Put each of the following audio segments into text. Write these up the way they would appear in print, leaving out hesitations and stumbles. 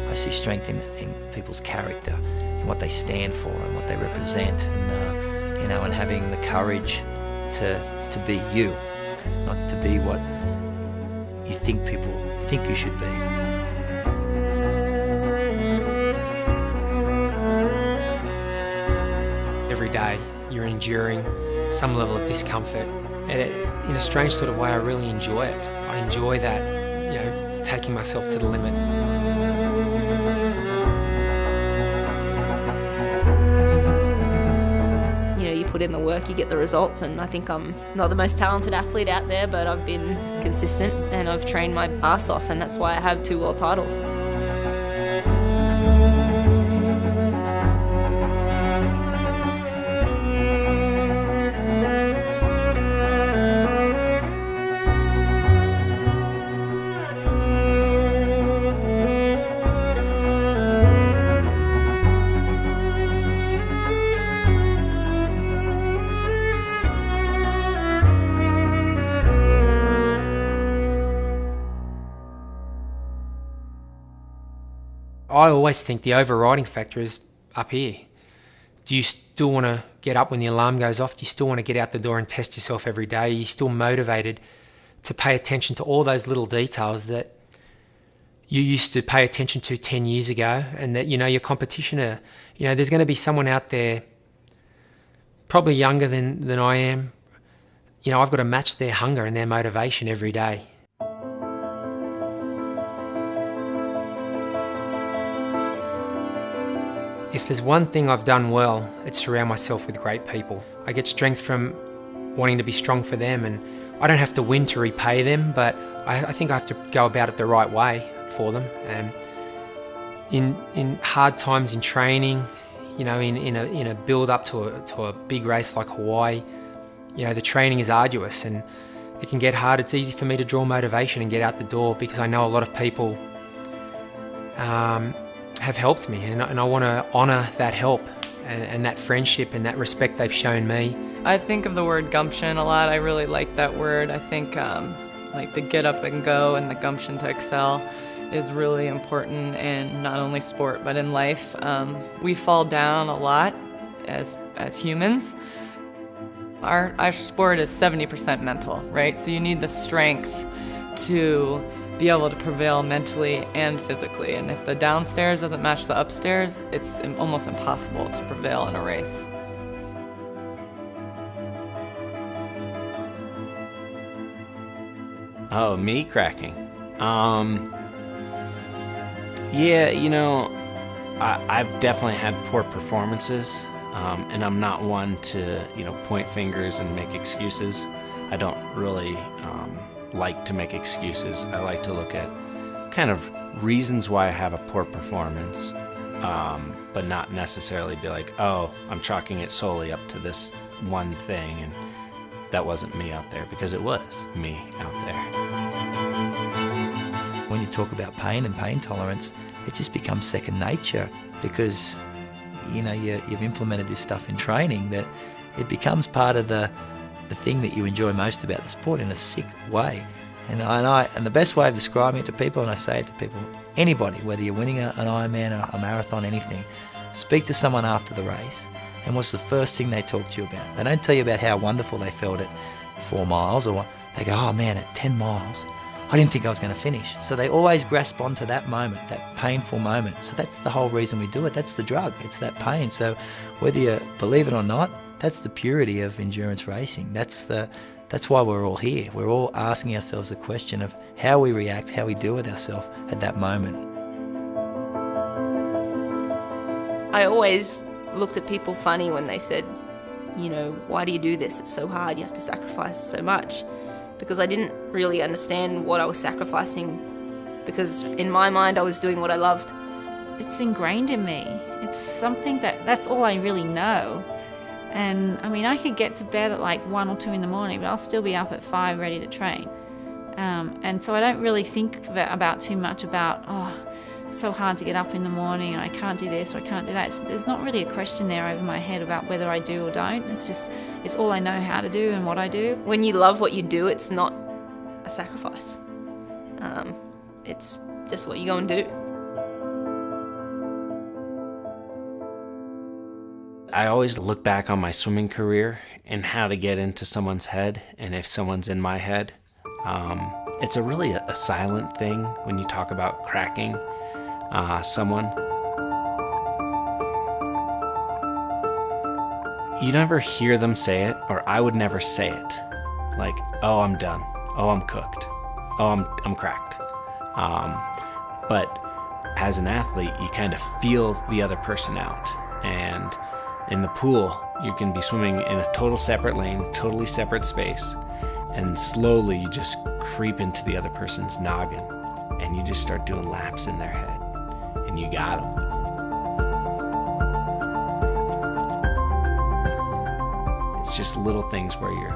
I see strength in people's character, in what they stand for and what they represent, and having the courage to be you, not to be what you think people think you should be. Every day you're enduring some level of discomfort, and in a strange sort of way I really enjoy it. I enjoy that, taking myself to the limit. You put in the work, you get the results, and I think I'm not the most talented athlete out there, but I've been consistent and I've trained my ass off, and that's why I have 2 world titles. I always think the overriding factor is up here. Do you still want to get up when the alarm goes off? Do you still want to get out the door and test yourself every day? Are you still motivated to pay attention to all those little details that you used to pay attention to 10 years ago, and that, your competition there's going to be someone out there probably younger than I am. I've got to match their hunger and their motivation every day. If there's one thing I've done well, it's surround myself with great people. I get strength from wanting to be strong for them, and I don't have to win to repay them, but I think I have to go about it the right way for them. And in hard times in training, in a build up to a big race like Hawaii, the training is arduous and it can get hard. It's easy for me to draw motivation and get out the door because I know a lot of people have helped me, and I want to honour that help and that friendship and that respect they've shown me. I think of the word gumption a lot. I really like that word. I think like the get up and go and the gumption to excel is really important in not only sport but in life. We fall down a lot as humans. Our sport is 70% mental, right? So you need the strength to be able to prevail mentally and physically. And if the downstairs doesn't match the upstairs, it's almost impossible to prevail in a race. Oh, me cracking. I've definitely had poor performances, and I'm not one to, point fingers and make excuses. I don't really like to make excuses. I like to look at kind of reasons why I have a poor performance, but not necessarily be like, oh, I'm chalking it solely up to this one thing, and that wasn't me out there, because it was me out there. When you talk about pain and pain tolerance, it just becomes second nature because, you've implemented this stuff in training that it becomes part of the thing that you enjoy most about the sport in a sick way. And the best way of describing it to people, and I say it to people, anybody, whether you're winning an Ironman, a marathon, anything, speak to someone after the race, and what's the first thing they talk to you about? They don't tell you about how wonderful they felt at 4 miles, or they go, oh man, at 10 miles, I didn't think I was going to finish. So they always grasp onto that moment, that painful moment. So that's the whole reason we do it. That's the drug. It's that pain. So whether you believe it or not, that's the purity of endurance racing. That's why we're all here. We're all asking ourselves the question of how we react, how we deal with ourselves at that moment. I always looked at people funny when they said, why do you do this? It's so hard. You have to sacrifice so much. Because I didn't really understand what I was sacrificing, because in my mind I was doing what I loved. It's ingrained in me. It's something that's all I really know. And I could get to bed at like 1 or 2 in the morning, but I'll still be up at 5 ready to train. And so I don't really think about too much about, it's so hard to get up in the morning and I can't do this or I can't do that. There's not really a question there over my head about whether I do or don't. It's all I know how to do and what I do. When you love what you do, it's not a sacrifice. it's just what you go and do. I always look back on my swimming career and how to get into someone's head, and if someone's in my head. It's really a silent thing when you talk about cracking someone. You never hear them say it, or I would never say it. Like, oh, I'm done. Oh, I'm cooked. Oh, I'm cracked. But as an athlete, you kind of feel the other person out. And in the pool, you can be swimming in a total separate lane, totally separate space, and slowly you just creep into the other person's noggin, and you just start doing laps in their head, and you got them. It's just little things where you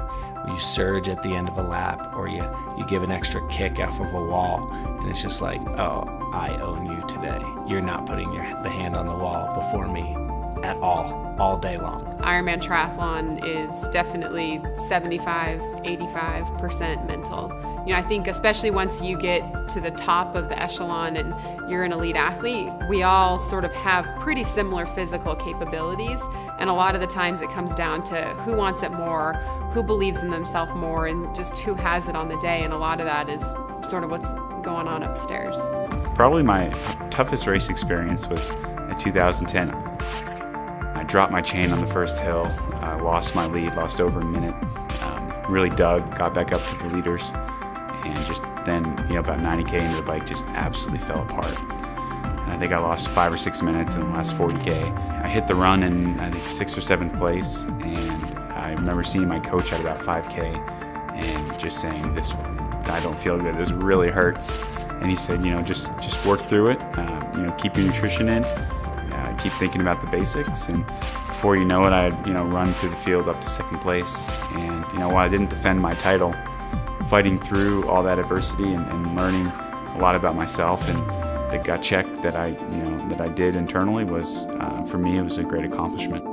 surge at the end of a lap, or you give an extra kick off of a wall, and it's just like, oh, I own you today. You're not putting the hand on the wall before me at all day long. Ironman triathlon is definitely 75-85% mental. You know, I think especially once you get to the top of the echelon and you're an elite athlete, we all sort of have pretty similar physical capabilities, and a lot of the times it comes down to who wants it more, who believes in themselves more, and just who has it on the day, and a lot of that is sort of what's going on upstairs. Probably my toughest race experience was in 2010. I dropped my chain on the first hill, lost my lead, lost over a minute, really dug, got back up to the leaders, and just then, about 90K into the bike, just absolutely fell apart. And I think I lost 5 or 6 minutes in the last 40K. I hit the run in, I think, 6th or 7th place, and I remember seeing my coach at about 5K and just saying, I don't feel good, this really hurts. And he said, just work through it, keep your nutrition in, keep thinking about the basics, and before you know it, I had run through the field up to 2nd place. And while I didn't defend my title, fighting through all that adversity and learning a lot about myself, and the gut check that I did internally was, for me, it was a great accomplishment.